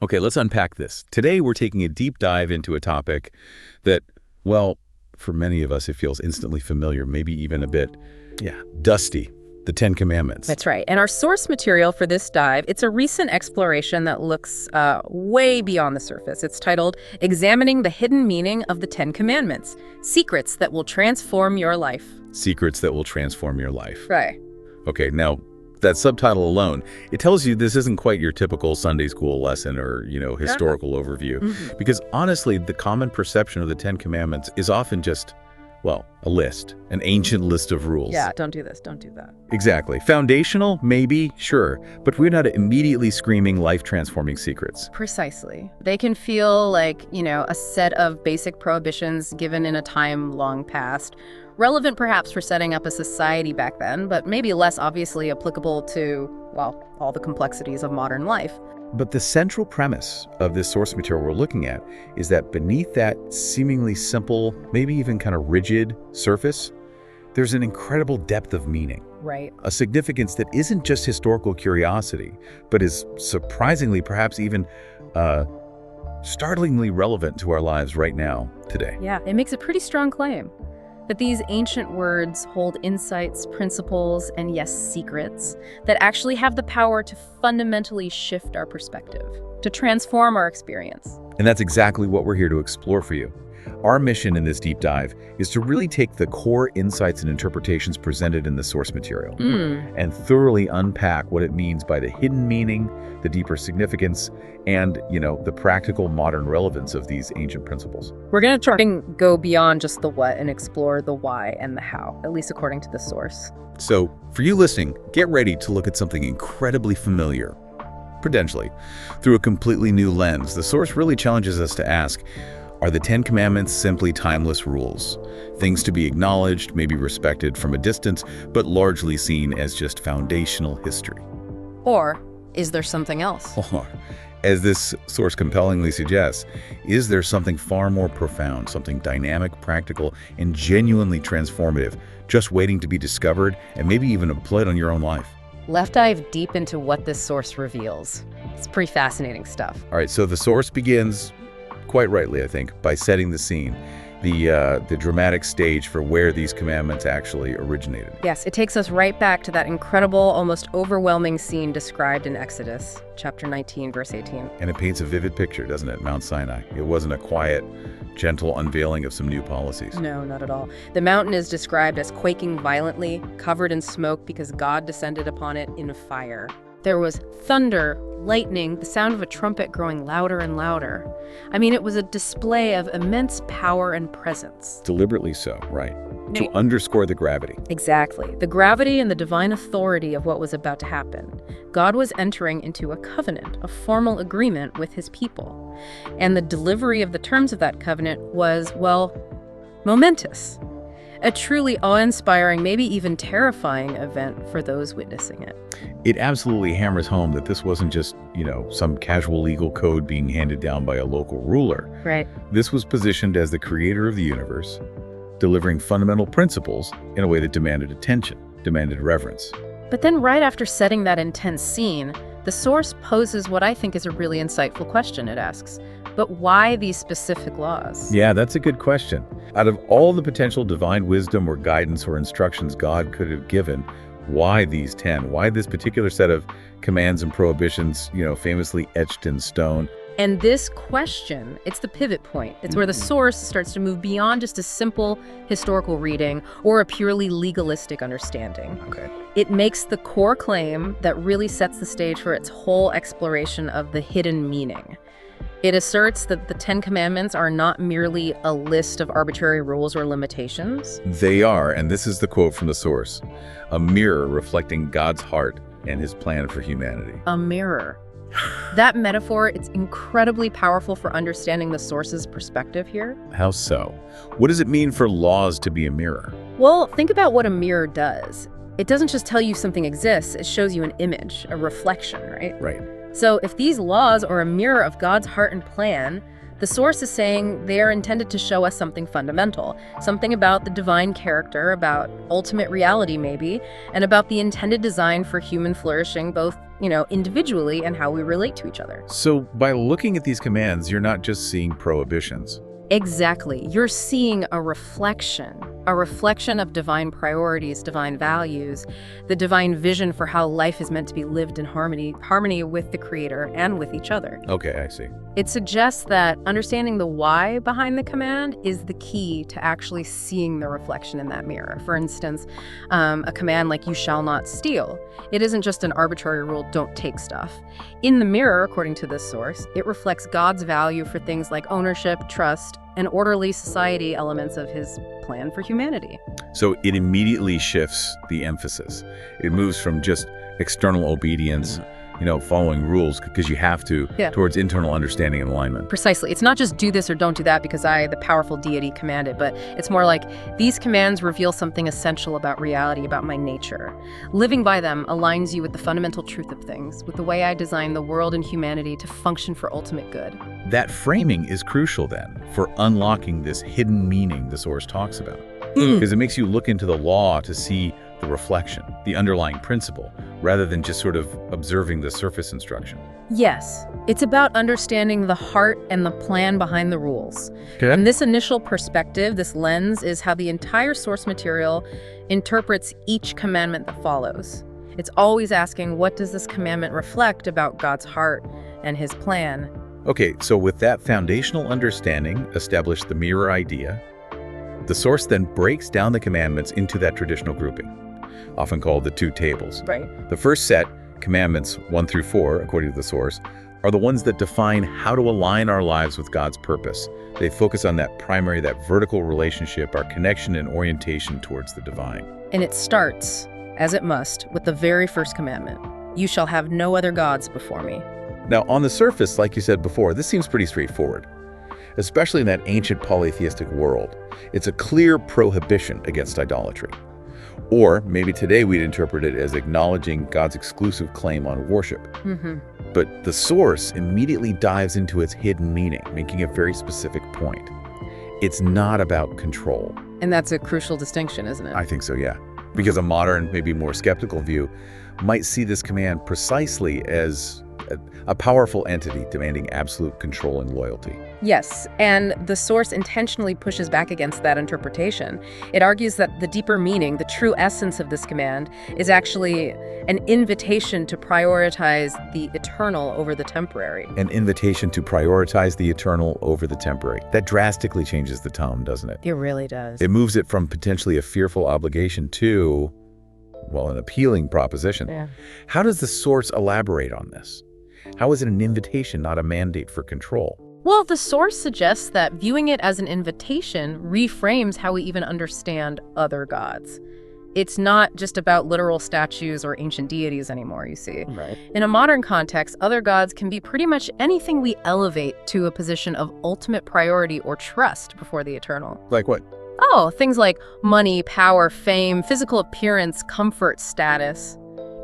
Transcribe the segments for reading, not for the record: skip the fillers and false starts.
Okay, let's unpack this. Today, we're taking a deep dive into a topic that, well, for many of us, it feels instantly familiar, maybe even a bit, dusty. The Ten Commandments. That's right. And our source material for this dive, it's a recent exploration that looks way beyond the surface. It's titled, Examining the Hidden Meaning of the Ten Commandments, Secrets That Will Transform Your Life. Secrets that will transform your life. Right. Okay, now, that subtitle alone, it tells you this isn't quite your typical Sunday school lesson or, historical overview. Because honestly, the common perception of the Ten Commandments is often just, well, a list, an ancient list of rules. Yeah, don't do this, don't do that. Exactly. Foundational, maybe, sure, but we're not immediately screaming life-transforming secrets. Precisely. They can feel like, a set of basic prohibitions given in a time long past, relevant perhaps for setting up a society back then, but maybe less obviously applicable to, well, all the complexities of modern life. But the central premise of this source material we're looking at is that beneath that seemingly simple, maybe even kind of rigid surface, there's an incredible depth of meaning. Right. A significance that isn't just historical curiosity, but is surprisingly, perhaps even startlingly relevant to our lives right now, today. Yeah, it makes a pretty strong claim that these ancient words hold insights, principles, and yes, secrets that actually have the power to fundamentally shift our perspective, to transform our experience. And that's exactly what we're here to explore for you. Our mission in this deep dive is to really take the core insights and interpretations presented in the source material and thoroughly unpack what it means by the hidden meaning, the deeper significance, and, the practical modern relevance of these ancient principles. We're going to try and go beyond just the what and explore the why and the how, at least according to the source. So, for you listening, get ready to look at something incredibly familiar, potentially, through a completely new lens. The source really challenges us to ask, are the Ten Commandments simply timeless rules? Things to be acknowledged, maybe respected from a distance, but largely seen as just foundational history. Or is there something else? Or, as this source compellingly suggests, is there something far more profound, something dynamic, practical, and genuinely transformative, just waiting to be discovered and maybe even applied on your own life? Let's dive deep into what this source reveals. It's pretty fascinating stuff. All right, so the source begins, quite rightly, I think, by setting the scene, the dramatic stage for where these commandments actually originated. Yes, it takes us right back to that incredible, almost overwhelming scene described in Exodus, chapter 19, verse 18. And it paints a vivid picture, doesn't it, Mount Sinai? It wasn't a quiet, gentle unveiling of some new policies. No, not at all. The mountain is described as quaking violently, covered in smoke because God descended upon it in fire. There was thunder, lightning, the sound of a trumpet growing louder and louder. I mean, it was a display of immense power and presence. Deliberately so, right? To underscore the gravity. Exactly. The gravity and the divine authority of what was about to happen. God was entering into a covenant, a formal agreement with his people. And the delivery of the terms of that covenant was, well, momentous. A truly awe-inspiring, maybe even terrifying event for those witnessing it. It absolutely hammers home that this wasn't just, some casual legal code being handed down by a local ruler. Right. This was positioned as the creator of the universe, delivering fundamental principles in a way that demanded attention, demanded reverence. But then right after setting that intense scene, the source poses what I think is a really insightful question. It asks, but why these specific laws? Yeah, that's a good question. Out of all the potential divine wisdom or guidance or instructions God could have given, why these 10? Why this particular set of commands and prohibitions, famously etched in stone? And this question, it's the pivot point. It's where the source starts to move beyond just a simple historical reading or a purely legalistic understanding. Okay. It makes the core claim that really sets the stage for its whole exploration of the hidden meaning. It asserts that the Ten Commandments are not merely a list of arbitrary rules or limitations. They are, and this is the quote from the source, a mirror reflecting God's heart and his plan for humanity. A mirror. That metaphor, it's incredibly powerful for understanding the source's perspective here. How so? What does it mean for laws to be a mirror? Well, think about what a mirror does. It doesn't just tell you something exists, it shows you an image, a reflection, right? Right. So if these laws are a mirror of God's heart and plan, The source is saying they are intended to show us something fundamental, something about the divine character, about ultimate reality maybe, and about the intended design for human flourishing both, individually and how we relate to each other. So by looking at these commands, you're not just seeing prohibitions. Exactly. You're seeing a reflection of divine priorities, divine values, the divine vision for how life is meant to be lived in harmony with the Creator and with each other. Okay, I see. It suggests that understanding the why behind the command is the key to actually seeing the reflection in that mirror. For instance, a command like "you shall not steal." It isn't just an arbitrary rule, don't take stuff. In the mirror, according to this source, it reflects God's value for things like ownership, trust, and orderly society elements of his plan for humanity. So it immediately shifts the emphasis. It moves from just external obedience, following rules because you have to, towards internal understanding and alignment. Precisely. It's not just do this or don't do that because I, the powerful deity, command it, but it's more like these commands reveal something essential about reality, about my nature. Living by them aligns you with the fundamental truth of things, with the way I design the world and humanity to function for ultimate good. That framing is crucial then for unlocking this hidden meaning the source talks about. Because it makes you look into the law to see the reflection, the underlying principle, rather than just sort of observing the surface instruction. Yes, it's about understanding the heart and the plan behind the rules. Okay. And this initial perspective, this lens, is how the entire source material interprets each commandment that follows. It's always asking, what does this commandment reflect about God's heart and his plan? Okay, so with that foundational understanding, establish the mirror idea, the source then breaks down the commandments into that traditional grouping, often called the two tables. Right. The first set, commandments 1 through 4, according to the source, are the ones that define how to align our lives with God's purpose. They focus on that vertical relationship, our connection and orientation towards the divine. And it starts, as it must, with the very first commandment. You shall have no other gods before me. Now, on the surface, like you said before, this seems pretty straightforward, especially in that ancient polytheistic world. It's a clear prohibition against idolatry. Or maybe today we'd interpret it as acknowledging God's exclusive claim on worship. But the source immediately dives into its hidden meaning, making a very specific point. It's not about control. And that's a crucial distinction, isn't it? I think so, yeah. Because a modern, maybe more skeptical view might see this command precisely as a powerful entity demanding absolute control and loyalty. Yes, and the source intentionally pushes back against that interpretation. It argues that the deeper meaning, the true essence of this command, is actually an invitation to prioritize the eternal over the temporary. An invitation to prioritize the eternal over the temporary. That drastically changes the tone, doesn't it? It really does. It moves it from potentially a fearful obligation to, an appealing proposition. Yeah. How does the source elaborate on this? How is it an invitation, not a mandate for control? Well, the source suggests that viewing it as an invitation reframes how we even understand other gods. It's not just about literal statues or ancient deities anymore, you see. Right. In a modern context, other gods can be pretty much anything we elevate to a position of ultimate priority or trust before the eternal. Like what? Oh, things like money, power, fame, physical appearance, comfort, status.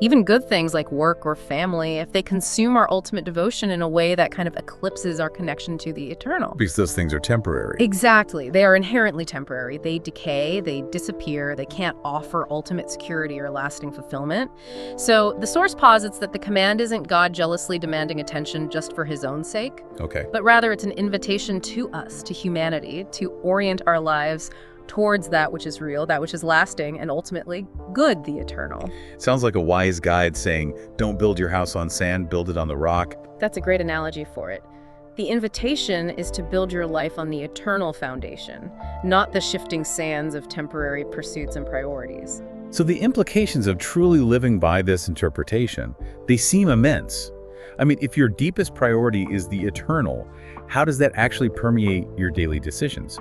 Even good things like work or family, if they consume our ultimate devotion in a way that kind of eclipses our connection to the eternal. Because those things are temporary. Exactly. They are inherently temporary. They decay, they disappear, they can't offer ultimate security or lasting fulfillment. So the source posits that the command isn't God jealously demanding attention just for his own sake, Okay. but rather it's an invitation to us, to humanity, to orient our lives towards that which is real, that which is lasting, and ultimately good, the eternal. Sounds like a wise guide saying, don't build your house on sand, build it on the rock. That's a great analogy for it. The invitation is to build your life on the eternal foundation, not the shifting sands of temporary pursuits and priorities. So the implications of truly living by this interpretation, they seem immense. I mean, if your deepest priority is the eternal, how does that actually permeate your daily decisions?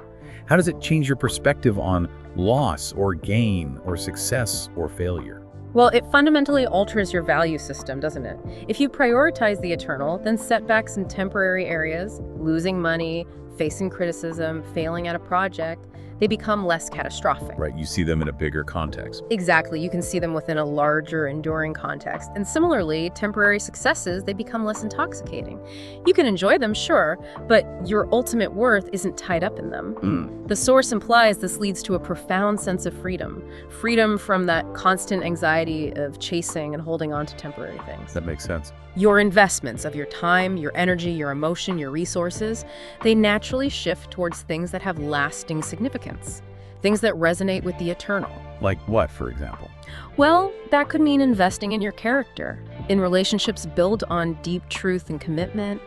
How does it change your perspective on loss or gain or success or failure? Well, it fundamentally alters your value system, doesn't it? If you prioritize the eternal, then setbacks in temporary areas, losing money, facing criticism, failing at a project, they become less catastrophic. Right, you see them in a bigger context. Exactly, you can see them within a larger, enduring context. And similarly, temporary successes, they become less intoxicating. You can enjoy them, sure, but your ultimate worth isn't tied up in them. The source implies this leads to a profound sense of freedom. Freedom from that constant anxiety of chasing and holding on to temporary things. That makes sense. Your investments of your time, your energy, your emotion, your resources, they naturally shift towards things that have lasting significance, things that resonate with the eternal. Like what, for example? Well, that could mean investing in your character, in relationships built on deep truth and commitment,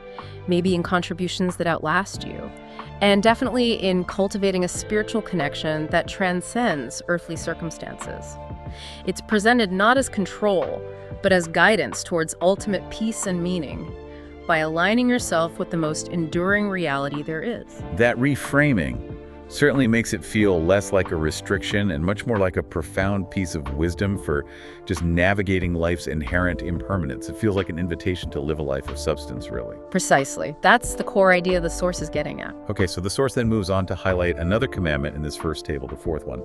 maybe in contributions that outlast you, and definitely in cultivating a spiritual connection that transcends earthly circumstances. It's presented not as control, but as guidance towards ultimate peace and meaning, by aligning yourself with the most enduring reality there is. That reframing certainly makes it feel less like a restriction and much more like a profound piece of wisdom for just navigating life's inherent impermanence. It feels like an invitation to live a life of substance, really. Precisely. That's the core idea the source is getting at. Okay, so the source then moves on to highlight another commandment in this first table, the fourth one.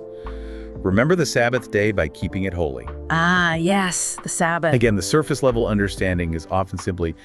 Remember the Sabbath day by keeping it holy. Ah, yes, the Sabbath. Again, the surface level understanding is often simply,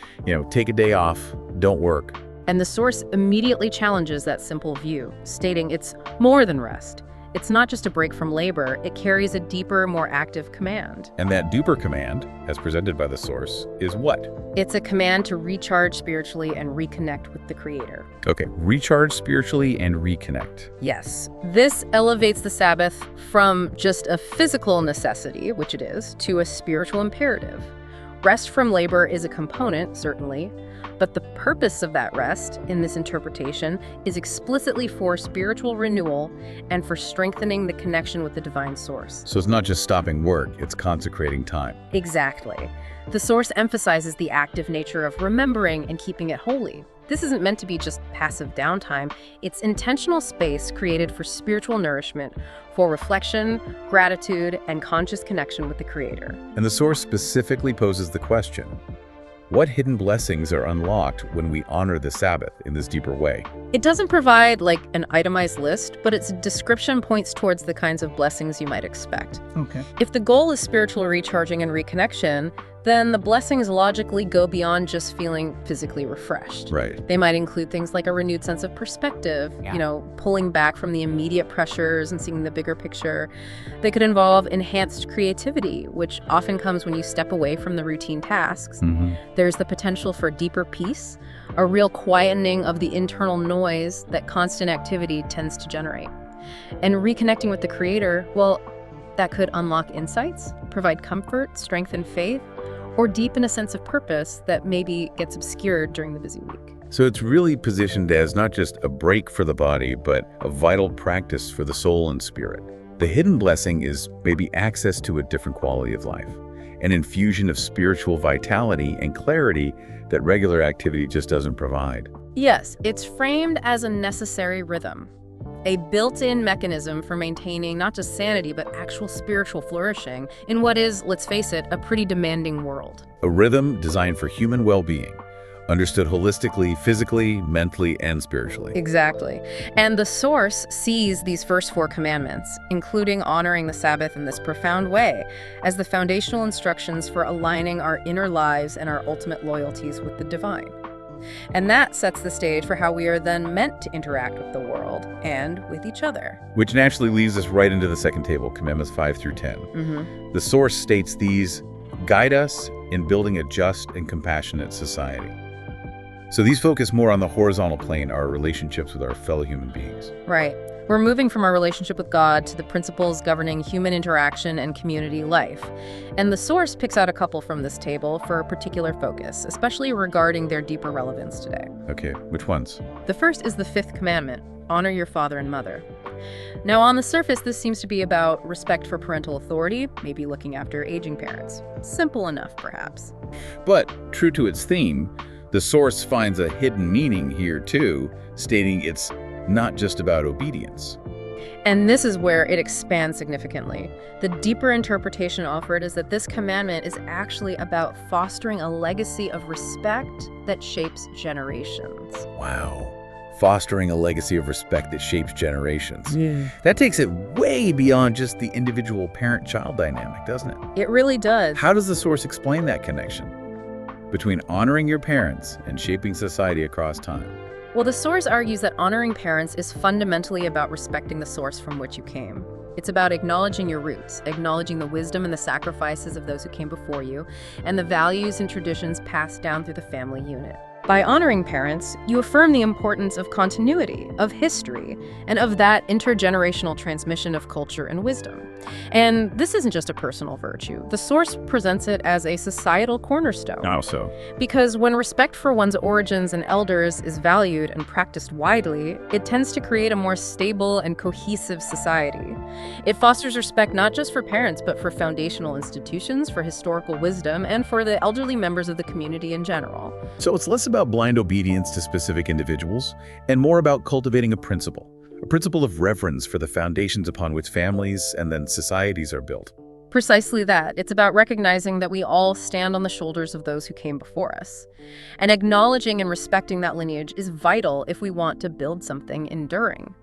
take a day off, don't work. And the source immediately challenges that simple view, stating it's more than rest. It's not just a break from labor, it carries a deeper, more active command. And that deeper command, as presented by the source, is what? It's a command to recharge spiritually and reconnect with the Creator. Okay, recharge spiritually and reconnect. Yes. This elevates the Sabbath from just a physical necessity, which it is, to a spiritual imperative. Rest from labor is a component, certainly, but the purpose of that rest, in this interpretation, is explicitly for spiritual renewal and for strengthening the connection with the divine source. So it's not just stopping work, it's consecrating time. Exactly. The source emphasizes the active nature of remembering and keeping it holy. This isn't meant to be just passive downtime. It's intentional space created for spiritual nourishment, for reflection, gratitude, and conscious connection with the Creator. And the source specifically poses the question, what hidden blessings are unlocked when we honor the Sabbath in this deeper way? It doesn't provide like an itemized list, but its description points towards the kinds of blessings you might expect. Okay. If the goal is spiritual recharging and reconnection, then the blessings logically go beyond just feeling physically refreshed. Right. They might include things like a renewed sense of perspective, pulling back from the immediate pressures and seeing the bigger picture. They could involve enhanced creativity, which often comes when you step away from the routine tasks. There's the potential for deeper peace, a real quietening of the internal noise that constant activity tends to generate. And reconnecting with the Creator, well, that could unlock insights, provide comfort, strengthen faith, or deepen a sense of purpose that maybe gets obscured during the busy week. So it's really positioned as not just a break for the body, but a vital practice for the soul and spirit. The hidden blessing is maybe access to a different quality of life, an infusion of spiritual vitality and clarity that regular activity just doesn't provide. Yes, it's framed as a necessary rhythm, a built-in mechanism for maintaining not just sanity, but actual spiritual flourishing in what is, let's face it, a pretty demanding world. A rhythm designed for human well-being, understood holistically, physically, mentally, and spiritually. Exactly. And the source sees these first four commandments, including honoring the Sabbath in this profound way, as the foundational instructions for aligning our inner lives and our ultimate loyalties with the divine. And that sets the stage for how we are then meant to interact with the world and with each other. Which naturally leads us right into the second table, Commandments 5 through 10. The source states these guide us in building a just and compassionate society. So these focus more on the horizontal plane, our relationships with our fellow human beings. Right. We're moving from our relationship with God to the principles governing human interaction and community life. And the source picks out a couple from this table for a particular focus, especially regarding their deeper relevance today. Okay, which ones? The first is the fifth commandment, honor your father and mother. Now, on the surface, this seems to be about respect for parental authority, maybe looking after aging parents. Simple enough, perhaps. But, true to its theme, the source finds a hidden meaning here too, stating it's not just about obedience. And this is where it expands significantly. The deeper interpretation offered is that this commandment is actually about fostering a legacy of respect that shapes generations. Wow. fostering a legacy of respect that shapes generations. Yeah. That takes it way beyond just the individual parent-child dynamic, doesn't it? It really does. How does the source explain that connection between honoring your parents and shaping society across time? Well, the source argues that honoring parents is fundamentally about respecting the source from which you came. It's about acknowledging your roots, acknowledging the wisdom and the sacrifices of those who came before you, and the values and traditions passed down through the family unit. By honoring parents, you affirm the importance of continuity, of history, and of that intergenerational transmission of culture and wisdom. And this isn't just a personal virtue. The source presents it as a societal cornerstone. How so? Because when respect for one's origins and elders is valued and practiced widely, it tends to create a more stable and cohesive society. It fosters respect not just for parents, but for foundational institutions, for historical wisdom, and for the elderly members of the community in general. So it's less about blind obedience to specific individuals and more about cultivating a principle of reverence for the foundations upon which families and then societies are built. Precisely that. It's about recognizing that we all stand on the shoulders of those who came before us. And acknowledging and respecting that lineage is vital if we want to build something enduring.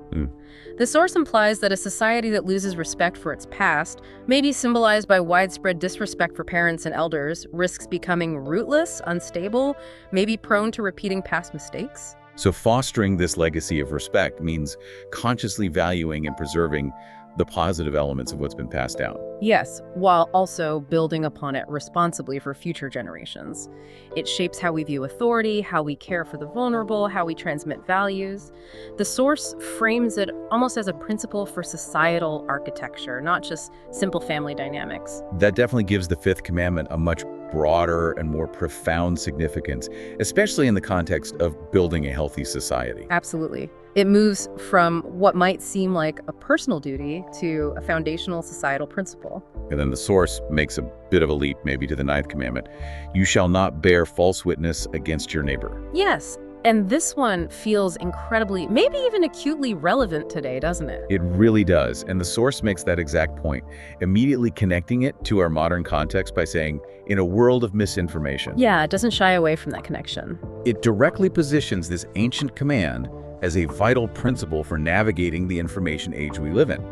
The source implies that a society that loses respect for its past, maybe symbolized by widespread disrespect for parents and elders, risks becoming rootless, unstable, maybe prone to repeating past mistakes. So fostering this legacy of respect means consciously valuing and preserving the positive elements of what's been passed down. Yes, while also building upon it responsibly for future generations. It shapes how we view authority, how we care for the vulnerable, how we transmit values. The source frames it almost as a principle for societal architecture, not just simple family dynamics. That definitely gives the fifth commandment a much broader and more profound significance, especially in the context of building a healthy society. Absolutely. It moves from what might seem like a personal duty to a foundational societal principle. And then the source makes a bit of a leap maybe to the ninth commandment. You shall not bear false witness against your neighbor. Yes, and this one feels incredibly, maybe even acutely relevant today, doesn't it? It really does. And the source makes that exact point, immediately connecting it to our modern context by saying, in a world of misinformation. Yeah, it doesn't shy away from that connection. It directly positions this ancient command as a vital principle for navigating the information age we live in.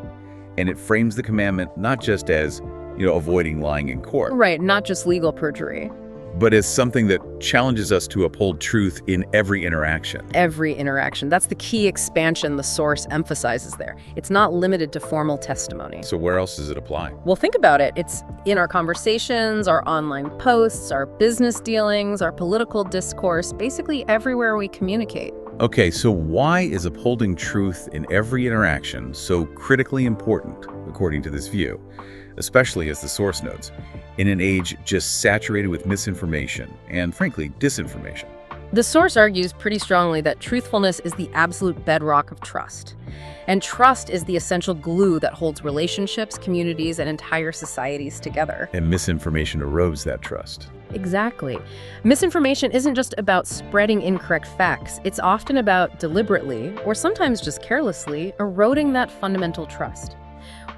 And it frames the commandment not just as, avoiding lying in court. Right, not just legal perjury. But as something that challenges us to uphold truth in every interaction. Every interaction. That's the key expansion the source emphasizes there. It's not limited to formal testimony. So where else does it apply? Well, think about it. It's in our conversations, our online posts, our business dealings, our political discourse, basically everywhere we communicate. Okay, so why is upholding truth in every interaction so critically important, according to this view? Especially, as the source notes, in an age just saturated with misinformation and, frankly, disinformation. The source argues pretty strongly that truthfulness is the absolute bedrock of trust. And trust is the essential glue that holds relationships, communities, and entire societies together. And misinformation erodes that trust. Exactly. Misinformation isn't just about spreading incorrect facts. It's often about deliberately, or sometimes just carelessly, eroding that fundamental trust.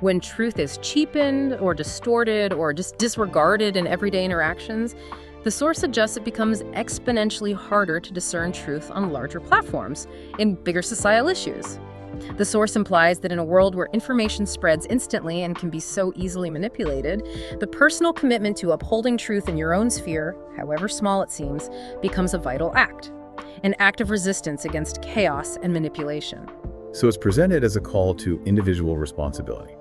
When truth is cheapened or distorted or just disregarded in everyday interactions, the source suggests it becomes exponentially harder to discern truth on larger platforms, in bigger societal issues. The source implies that in a world where information spreads instantly and can be so easily manipulated, the personal commitment to upholding truth in your own sphere, however small it seems, becomes a vital act, an act of resistance against chaos and manipulation. So it's presented as a call to individual responsibility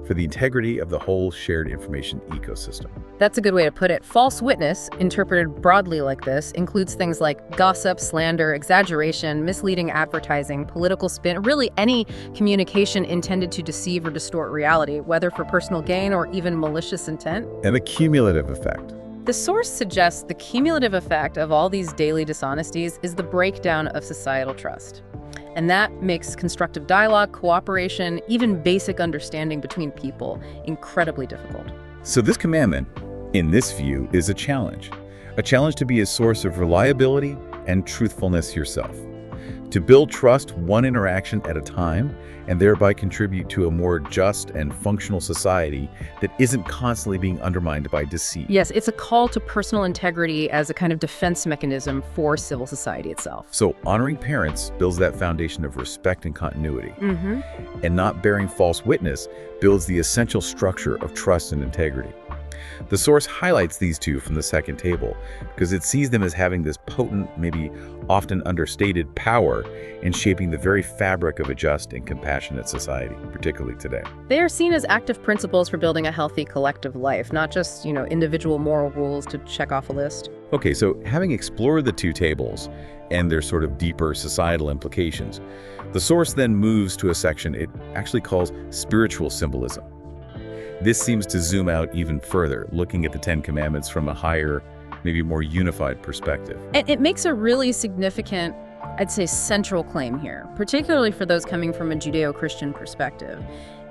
for the integrity of the whole shared information ecosystem. That's a good way to put it. False witness, interpreted broadly like this, includes things like gossip, slander, exaggeration, misleading advertising, political spin, really any communication intended to deceive or distort reality, whether for personal gain or even malicious intent. And the cumulative effect. The source suggests the cumulative effect of all these daily dishonesties is the breakdown of societal trust. And that makes constructive dialogue, cooperation, even basic understanding between people incredibly difficult. So this commandment, in this view, is a challenge to be a source of reliability and truthfulness yourself. to build trust one interaction at a time and thereby contribute to a more just and functional society that isn't constantly being undermined by deceit. Yes, it's a call to personal integrity as a kind of defense mechanism for civil society itself. So honoring parents builds that foundation of respect and continuity. And not bearing false witness builds the essential structure of trust and integrity. The source highlights these two from the second table because it sees them as having this potent, maybe often understated power in shaping the very fabric of a just and compassionate society, particularly today. They are seen as active principles for building a healthy collective life, not just, individual moral rules to check off a list. Okay, so having explored the two tables and their sort of deeper societal implications, the source then moves to a section it actually calls spiritual symbolism. This seems to zoom out even further, looking at the Ten Commandments from a higher, maybe more unified perspective. And it makes a really significant, I'd say, central claim here, particularly for those coming from a Judeo-Christian perspective.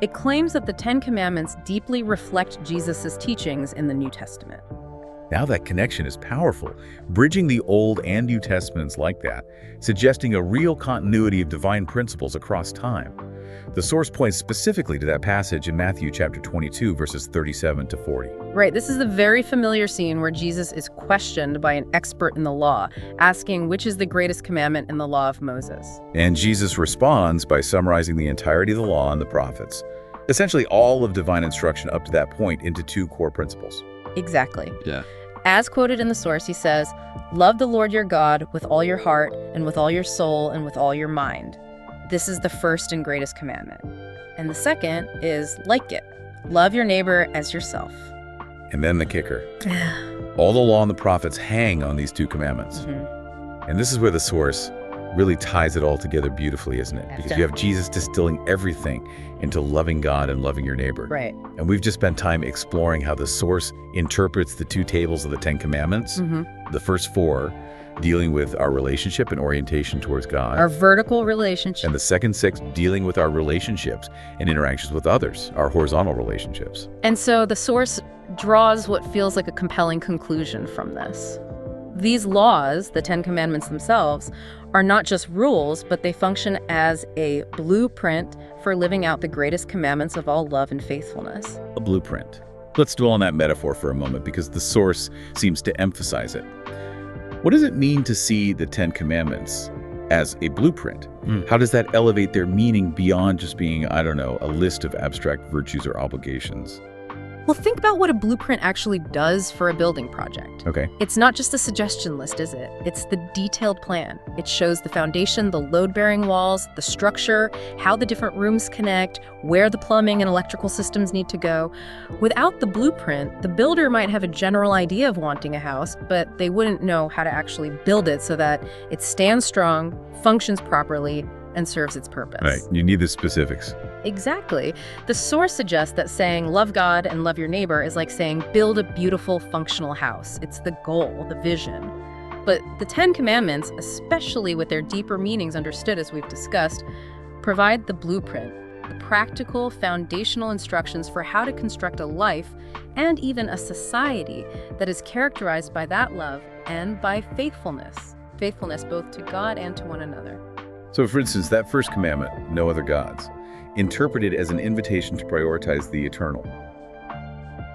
It claims that the Ten Commandments deeply reflect Jesus' teachings in the New Testament. Now that connection is powerful, bridging the Old and New Testaments like that, suggesting a real continuity of divine principles across time. The source points specifically to that passage in Matthew chapter 22, verses 37 to 40. Right, this is a very familiar scene where Jesus is questioned by an expert in the law, asking which is the greatest commandment in the law of Moses. And Jesus responds by summarizing the entirety of the law and the prophets, essentially all of divine instruction up to that point, into two core principles. Exactly. Yeah. As quoted in the source, he says, "Love the Lord your God with all your heart and with all your soul and with all your mind. This is the first and greatest commandment. And the second is like it. Love your neighbor as yourself." And then the kicker. All the law and the prophets hang on these two commandments. And this is where the source really ties it all together beautifully, isn't it? Because you have Jesus distilling everything into loving God and loving your neighbor. Right. And we've just spent time exploring how the source interprets the two tables of the Ten Commandments. The first four dealing with our relationship and orientation towards God. Our vertical relationship. And the second six dealing with our relationships and interactions with others, our horizontal relationships. And so the source draws what feels like a compelling conclusion from this. These laws, the Ten Commandments themselves, are not just rules, but they function as a blueprint for living out the greatest commandments of all love and faithfulness. A blueprint. Let's dwell on that metaphor for a moment because the source seems to emphasize it. What does it mean to see the Ten Commandments as a blueprint? How does that elevate their meaning beyond just being, a list of abstract virtues or obligations? Well, think about what a blueprint actually does for a building project. Okay. It's not just a suggestion list, is it? It's the detailed plan. It shows the foundation, the load-bearing walls, the structure, how the different rooms connect, where the plumbing and electrical systems need to go. Without the blueprint, the builder might have a general idea of wanting a house, but they wouldn't know how to actually build it so that it stands strong, functions properly, and serves its purpose. Right. You need the specifics. Exactly. The source suggests that saying love God and love your neighbor is like saying build a beautiful, functional house. It's the goal, the vision. But the Ten Commandments, especially with their deeper meanings understood as we've discussed, provide the blueprint, the practical, foundational instructions for how to construct a life and even a society that is characterized by that love and by faithfulness. Faithfulness both to God and to one another. So for instance, that first commandment, no other gods, interpreted as an invitation to prioritize the eternal.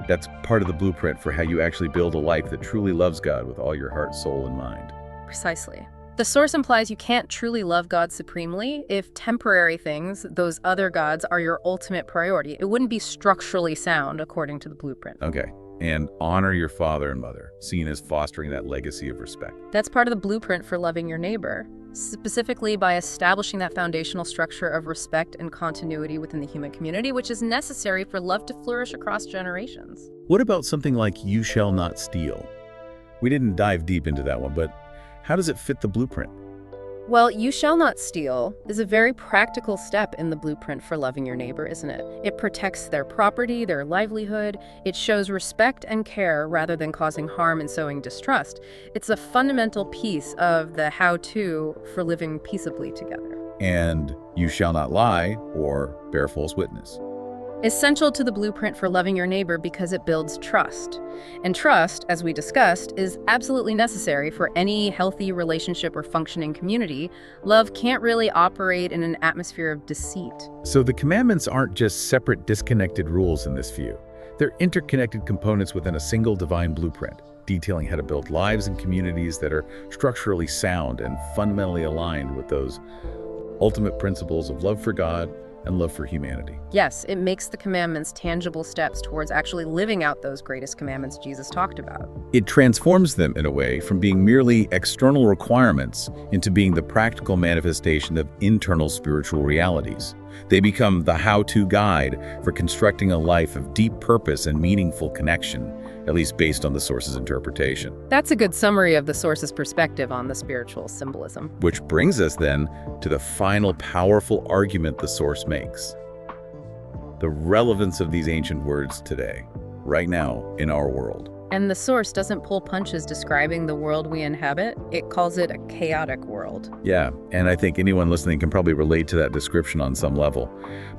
That's part of the blueprint for how you actually build a life that truly loves God with all your heart, soul, and mind. Precisely. The source implies you can't truly love God supremely if temporary things, those other gods, are your ultimate priority. It wouldn't be structurally sound according to the blueprint. Okay. And honor your father and mother, seen as fostering that legacy of respect. That's part of the blueprint for loving your neighbor, specifically by establishing that foundational structure of respect and continuity within the human community, which is necessary for love to flourish across generations. What about something like you shall not steal? We didn't dive deep into that one, but how does it fit the blueprint? Well, you shall not steal is a very practical step in the blueprint for loving your neighbor, isn't it? It protects their property, their livelihood. It shows respect and care rather than causing harm and sowing distrust. It's a fundamental piece of the how-to for living peaceably together. And you shall not lie or bear false witness. Essential to the blueprint for loving your neighbor because it builds trust. And trust, as we discussed, is absolutely necessary for any healthy relationship or functioning community. Love can't really operate in an atmosphere of deceit. So the commandments aren't just separate, disconnected rules in this view. They're interconnected components within a single divine blueprint, detailing how to build lives and communities that are structurally sound and fundamentally aligned with those ultimate principles of love for God and love for humanity. Yes, it makes the commandments tangible steps towards actually living out those greatest commandments Jesus talked about. It transforms them, in a way, from being merely external requirements into being the practical manifestation of internal spiritual realities. They become the how-to guide for constructing a life of deep purpose and meaningful connection, at least based on the source's interpretation. That's a good summary of the source's perspective on the spiritual symbolism. Which brings us then to the final powerful argument the source makes: the relevance of these ancient words today, right now, in our world. And the source doesn't pull punches describing the world we inhabit. It calls it a chaotic world. Yeah, and I think anyone listening can probably relate to that description on some level.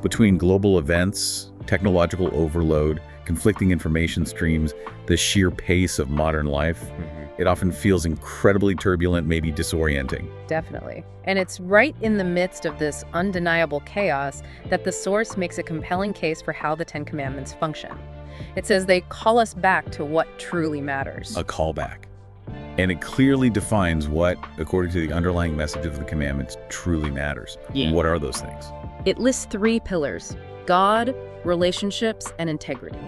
Between global events, technological overload, conflicting information streams, the sheer pace of modern life, it often feels incredibly turbulent, maybe disorienting. Definitely. And it's right in the midst of this undeniable chaos that the source makes a compelling case for how the Ten Commandments function. It says they call us back to what truly matters. A callback. And it clearly defines what, according to the underlying message of the commandments, truly matters. Yeah. What are those things? It lists 3 pillars: God, relationships, and integrity.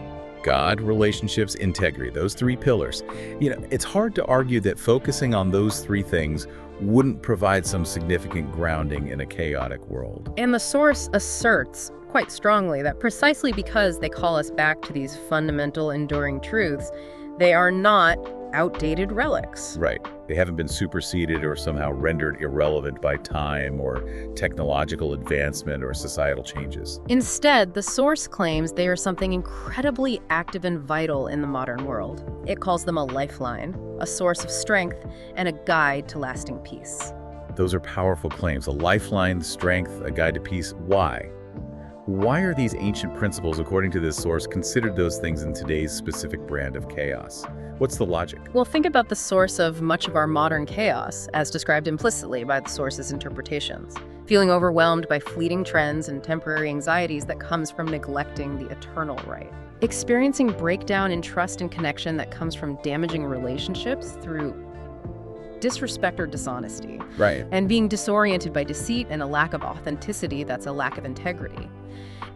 God, relationships, integrity, those 3 pillars. It's hard to argue that focusing on those 3 things wouldn't provide some significant grounding in a chaotic world. And the source asserts quite strongly that precisely because they call us back to these fundamental, enduring truths, they are not outdated relics. Right. They haven't been superseded or somehow rendered irrelevant by time or technological advancement or societal changes. Instead, the source claims they are something incredibly active and vital in the modern world. It calls them a lifeline, a source of strength, and a guide to lasting peace. Those are powerful claims. A lifeline, strength, a guide to peace. Why? Why are these ancient principles, according to this source, considered those things in today's specific brand of chaos? What's the logic? Well, think about the source of much of our modern chaos, as described implicitly by the source's interpretations. Feeling overwhelmed by fleeting trends and temporary anxieties that comes from neglecting the eternal right. Experiencing breakdown in trust and connection that comes from damaging relationships through disrespect or dishonesty. Right. And being disoriented by deceit and a lack of authenticity that's a lack of integrity.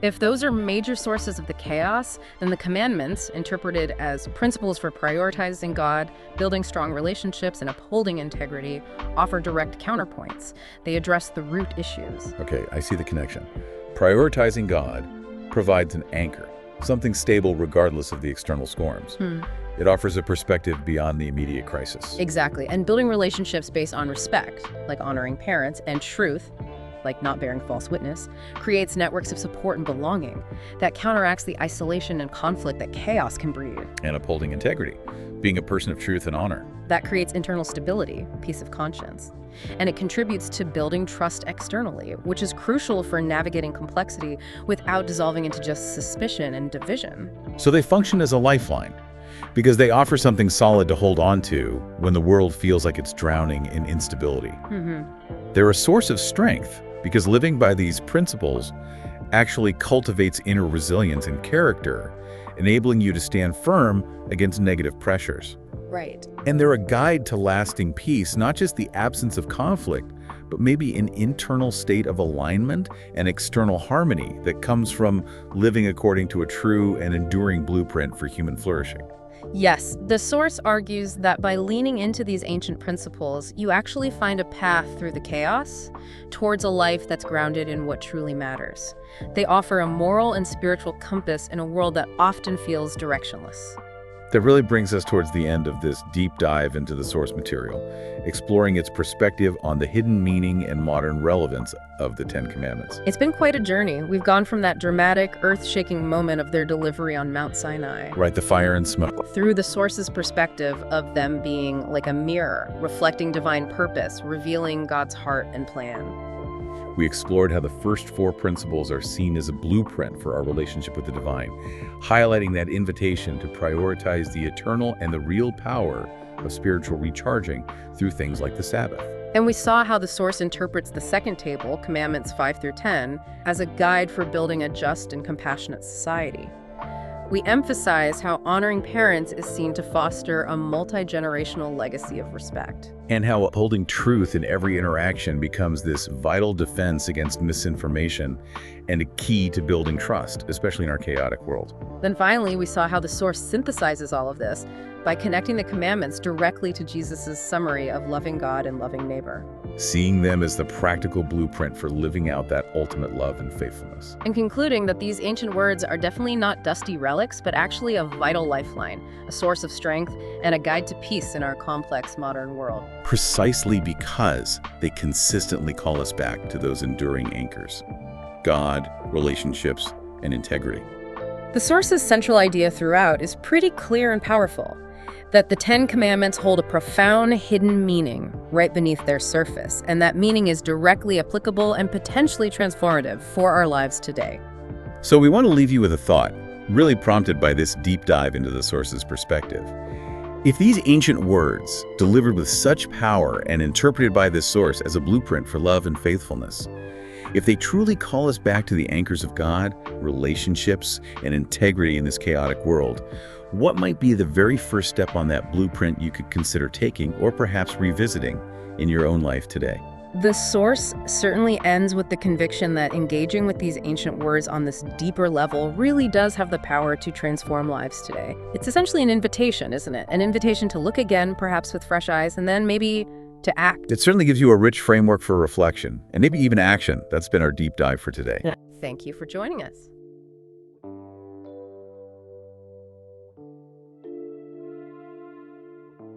If those are major sources of the chaos, then the commandments, interpreted as principles for prioritizing God, building strong relationships, and upholding integrity, offer direct counterpoints. They address the root issues. Okay, I see the connection. Prioritizing God provides an anchor, something stable regardless of the external storms. It offers a perspective beyond the immediate crisis. Exactly. And building relationships based on respect, like honoring parents, and truth, like not bearing false witness, creates networks of support and belonging that counteracts the isolation and conflict that chaos can breed. And upholding integrity, being a person of truth and honor. That creates internal stability, peace of conscience. And it contributes to building trust externally, which is crucial for navigating complexity without dissolving into just suspicion and division. So they function as a lifeline, because they offer something solid to hold on to when the world feels like it's drowning in instability. They're a source of strength, because living by these principles actually cultivates inner resilience and character, enabling you to stand firm against negative pressures. Right. And they're a guide to lasting peace, not just the absence of conflict, but maybe an internal state of alignment and external harmony that comes from living according to a true and enduring blueprint for human flourishing. Yes, the source argues that by leaning into these ancient principles, you actually find a path through the chaos towards a life that's grounded in what truly matters. They offer a moral and spiritual compass in a world that often feels directionless. That really brings us towards the end of this deep dive into the source material, exploring its perspective on the hidden meaning and modern relevance of the Ten Commandments. It's been quite a journey. We've gone from that dramatic, earth-shaking moment of their delivery on Mount Sinai, Right, the fire and smoke. through the source's perspective of them being like a mirror, reflecting divine purpose, revealing God's heart and plan. We explored how the first 4 principles are seen as a blueprint for our relationship with the divine, highlighting that invitation to prioritize the eternal and the real power of spiritual recharging through things like the Sabbath. And we saw how the Source interprets the second table, Commandments 5 through 10, as a guide for building a just and compassionate society. We emphasize how honoring parents is seen to foster a multi-generational legacy of respect. And how upholding truth in every interaction becomes this vital defense against misinformation and a key to building trust, especially in our chaotic world. Then finally, we saw how the Source synthesizes all of this by connecting the commandments directly to Jesus' summary of loving God and loving neighbor, seeing them as the practical blueprint for living out that ultimate love and faithfulness. and concluding that these ancient words are definitely not dusty relics, but actually a vital lifeline, a source of strength, and a guide to peace in our complex modern world. Precisely because they consistently call us back to those enduring anchors: God, relationships, and integrity. The Source's central idea throughout is pretty clear and powerful, that the 10 Commandments hold a profound hidden meaning right beneath their surface, and that meaning is directly applicable and potentially transformative for our lives today. So we want to leave you with a thought, really prompted by this deep dive into the Source's perspective. If these ancient words, delivered with such power and interpreted by this Source as a blueprint for love and faithfulness, if they truly call us back to the anchors of God, relationships, and integrity in this chaotic world, what might be the very first step on that blueprint you could consider taking or perhaps revisiting in your own life today? The Source certainly ends with the conviction that engaging with these ancient words on this deeper level really does have the power to transform lives today. It's essentially an invitation, isn't it? An invitation to look again, perhaps with fresh eyes, and then maybe to act. It certainly gives you a rich framework for reflection and maybe even action. That's been our deep dive for today. Thank you for joining us.